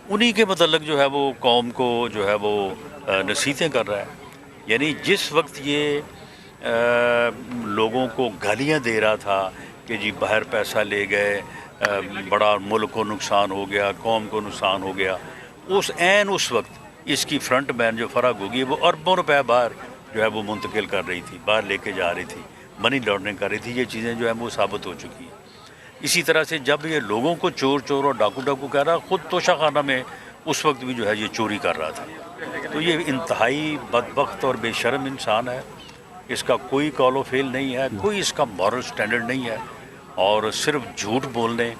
انہی کے متعلق جو ہے وہ قوم کو جو ہے وہ نصیحتیں کر رہا ہے. یعنی جس وقت یہ لوگوں کو گالیاں دے رہا تھا کہ جی باہر پیسہ لے گئے، بڑا ملک کو نقصان ہو گیا، قوم کو نقصان ہو گیا، اس وقت اس کی فرنٹ مین جو فرح گوگی وہ اربوں روپے باہر جو ہے وہ منتقل کر رہی تھی، باہر لے کے جا رہی تھی، منی لانڈرنگ کر رہی تھی. یہ چیزیں جو ہیں وہ ثابت ہو چکی ہیں. اسی طرح سے جب یہ لوگوں کو چور چور اور ڈاکو ڈاکو کہہ رہا، خود توشہ خانہ میں اس وقت بھی جو ہے یہ چوری کر رہا تھا. تو یہ انتہائی بدبخت اور بے شرم انسان ہے. اس کا کوئی کال و فیل نہیں ہے، کوئی اس کا مورل سٹینڈرڈ نہیں ہے، اور صرف جھوٹ بولنے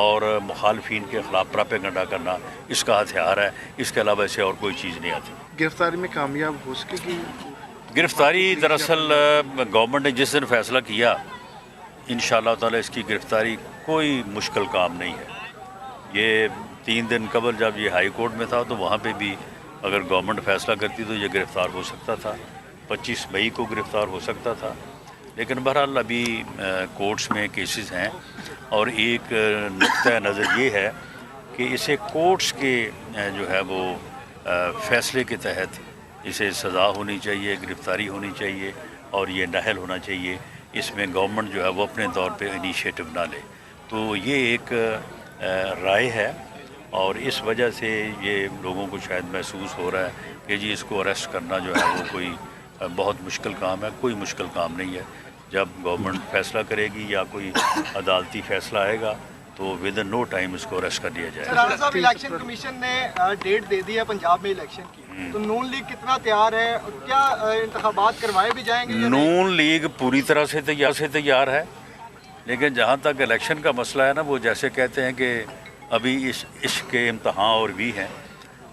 اور مخالفین کے خلاف پراپیگنڈا کرنا اس کا ہتھیار ہے. اس کے علاوہ اسے اور کوئی چیز نہیں آتی. گرفتاری میں کامیاب ہو سکے گی؟ گرفتاری دراصل گورنمنٹ نے جس دن فیصلہ کیا، انشاءاللہ تعالی اس کی گرفتاری کوئی مشکل کام نہیں ہے. یہ 3 دن قبل جب یہ ہائی کورٹ میں تھا تو وہاں پہ بھی اگر گورنمنٹ فیصلہ کرتی تو یہ گرفتار ہو سکتا تھا. 25 مئی کو گرفتار ہو سکتا تھا. لیکن بہرحال ابھی کورٹس میں کیسز ہیں، اور ایک نقطہ نظر یہ ہے کہ اسے کورٹس کے جو ہے وہ فیصلے کے تحت اسے سزا ہونی چاہیے، گرفتاری ہونی چاہیے، اور یہ نہل ہونا چاہیے. اس میں گورنمنٹ جو ہے وہ اپنے طور پہ انیشیٹو نہ لے. تو یہ ایک رائے ہے، اور اس وجہ سے یہ لوگوں کو شاید محسوس ہو رہا ہے کہ جی اس کو اریسٹ کرنا جو ہے وہ کوئی بہت مشکل کام ہے. کوئی مشکل کام نہیں ہے. جب گورنمنٹ فیصلہ کرے گی یا کوئی عدالتی فیصلہ آئے گا تو ود ان نو ٹائم اس کو اریسٹ کر لیا جائے گا. رانا صاحب، الیکشن کمیشن نے ڈیٹ دے دی ہے پنجاب میں الیکشن کی، تو نون لیگ کتنا تیار ہے؟ کیا انتخابات کروائے بھی جائیں گے؟ نون لیگ پوری طرح سے تیار ہے، لیکن جہاں تک الیکشن کا مسئلہ ہے نا، وہ جیسے کہتے ہیں کہ ابھی عشق کے امتحان اور بھی ہیں،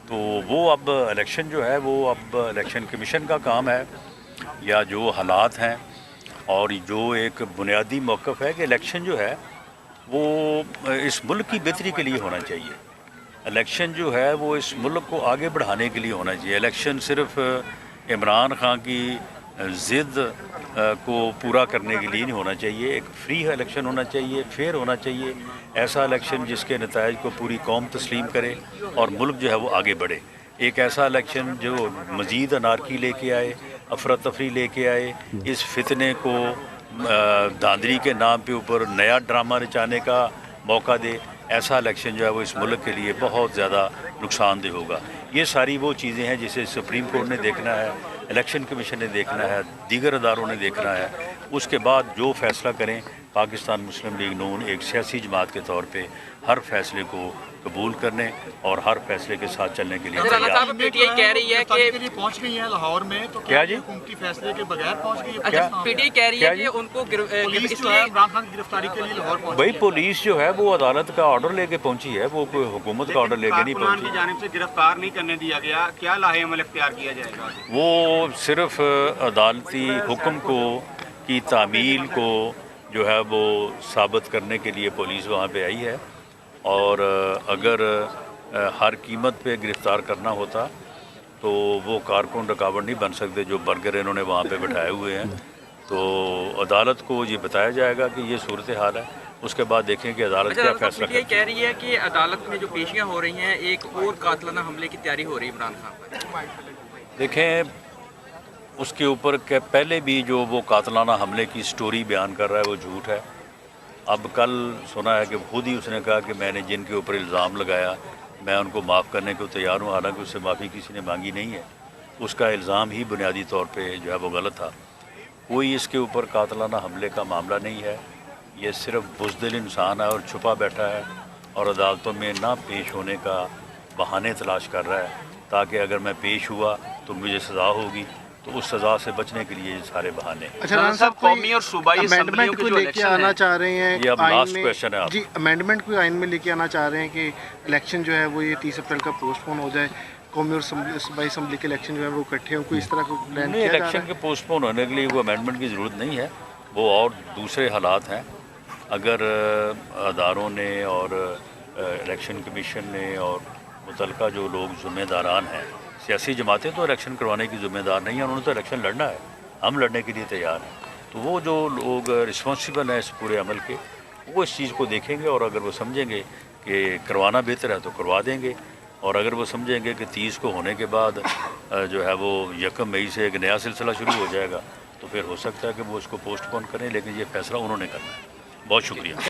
تو وہ اب الیکشن جو ہے وہ اب الیکشن کمیشن کا کام ہے، یا جو حالات ہیں اور جو ایک بنیادی موقف ہے کہ الیکشن جو ہے وہ اس ملک کی بہتری کے لیے ہونا چاہیے. الیکشن جو ہے وہ اس ملک کو آگے بڑھانے کے لیے ہونا چاہیے. الیکشن صرف عمران خان کی ضد کو پورا کرنے کے لیے نہیں ہونا چاہیے. ایک فری الیکشن ہونا چاہیے، فیئر ہونا چاہیے. ایسا الیکشن جس کے نتائج کو پوری قوم تسلیم کرے اور ملک جو ہے وہ آگے بڑھے. ایک ایسا الیکشن جو مزید انارکی لے کے آئے، افراتفری لے کے آئے، اس فتنے کو دھاندلی کے نام پہ اوپر نیا ڈرامہ رچانے کا موقع دے. ایسا الیکشن جو ہے وہ اس ملک کے لیے بہت زیادہ نقصان دہ ہوگا. یہ ساری وہ چیزیں ہیں جسے سپریم کورٹ نے دیکھنا ہے، الیکشن کمیشن نے دیکھنا ہے، دیگر اداروں نے دیکھنا ہے. اس کے بعد جو فیصلہ کریں، پاکستان مسلم لیگ نون ایک سیاسی جماعت کے طور پہ ہر فیصلے کو قبول کرنے اور ہر فیصلے کے ساتھ چلنے کے لیے تیار ہے. پی ٹی آئی کہہ رہی ہے کہ پہنچ گئی ہیں لاہور میں، تو کیا جی؟ حکومتی فیصلے کے بغیر پہنچ گئی ہے؟ اچھا، پی ٹی آئی کہہ رہی ہے کہ ان کو پولیس جو ہے عمران خان کی گرفتاری کے لیے لاہور پہنچ بھائی پولیس جو ہے وہ عدالت کا آرڈر لے کے پہنچی ہے، وہ کوئی حکومت کا آرڈر لے کے نہیں پہنچی. کی جانب سے گرفتار نہیں کرنے دیا گیا، کیا لاہے عمل اختیار کیا جائے گا؟ وہ صرف عدالتی حکم کی تعمیل کو جو ہے وہ ثابت کرنے کے لیے پولیس وہاں پہ آئی ہے. اور اگر ہر قیمت پہ گرفتار کرنا ہوتا تو وہ کارکن رکاوٹ نہیں بن سکتے جو برگر انہوں نے وہاں پہ بٹھائے ہوئے ہیں. تو عدالت کو یہ بتایا جائے گا کہ یہ صورتحال ہے، اس کے بعد دیکھیں کہ عدالت کیا فیصلہ پی ٹی آئی کہہ رہی ہے کہ عدالت میں جو پیشیاں ہو رہی ہیں، ایک اور قاتلانہ حملے کی تیاری ہو رہی ہے عمران خان پر. دیکھیں اس کے اوپر کہ پہلے بھی جو وہ قاتلانہ حملے کی سٹوری بیان کر رہا ہے وہ جھوٹ ہے. اب کل سنا ہے کہ خود ہی اس نے کہا کہ میں نے جن کے اوپر الزام لگایا میں ان کو معاف کرنے کو تیار ہوں، حالانکہ اس سے معافی کسی نے مانگی نہیں ہے. اس کا الزام ہی بنیادی طور پہ جو ہے وہ غلط تھا. کوئی اس کے اوپر قاتلانہ حملے کا معاملہ نہیں ہے. یہ صرف بزدل انسان ہے اور چھپا بیٹھا ہے اور عدالتوں میں نہ پیش ہونے کا بہانے تلاش کر رہا ہے تاکہ اگر میں پیش ہوا تو مجھے سزا ہوگی. تو اس سزا سے بچنے کے لیے یہ سارے بہانے. اچھا رانا صاحب، قومی اور صوبائی امینڈمنٹ کو لے کے آنا چاہ رہے ہیں یہ اب آئین لاسٹ میں؟ کویشچن ہے آپ. جی، امینڈمنٹ کو آئین میں لے کے آنا چاہ رہے ہیں کہ الیکشن جو ہے وہ یہ 30 اپریل کا پوسٹ پون ہو جائے، قومی اور صوبائی اسمبلی کے الیکشن جو ہے وہ اکٹھے ہوں. کوئی اس طرح کو پلان نہیں، کیا جا رہا الیکشن کے پوسٹ پون ہونے کے لیے وہ امینڈمنٹ کی ضرورت نہیں ہے. وہ اور دوسرے حالات ہیں. اگر اداروں نے اور الیکشن کمیشن نے اور متعلقہ جو لوگ ذمہ داران ہیں، سیاسی جماعتیں تو الیکشن کروانے کی ذمہ دار نہیں ہیں، انہوں نے تو الیکشن لڑنا ہے. ہم لڑنے کے لیے تیار ہیں. تو وہ جو لوگ رسپانسیبل ہیں اس پورے عمل کے، وہ اس چیز کو دیکھیں گے اور اگر وہ سمجھیں گے کہ کروانا بہتر ہے تو کروا دیں گے. اور اگر وہ سمجھیں گے کہ 30 کو ہونے کے بعد جو ہے وہ 1 مئی سے ایک نیا سلسلہ شروع ہو جائے گا تو پھر ہو سکتا ہے کہ وہ اس کو پوسٹ پون کریں، لیکن یہ فیصلہ انہوں نے کرنا ہے۔ بہت شکریہ۔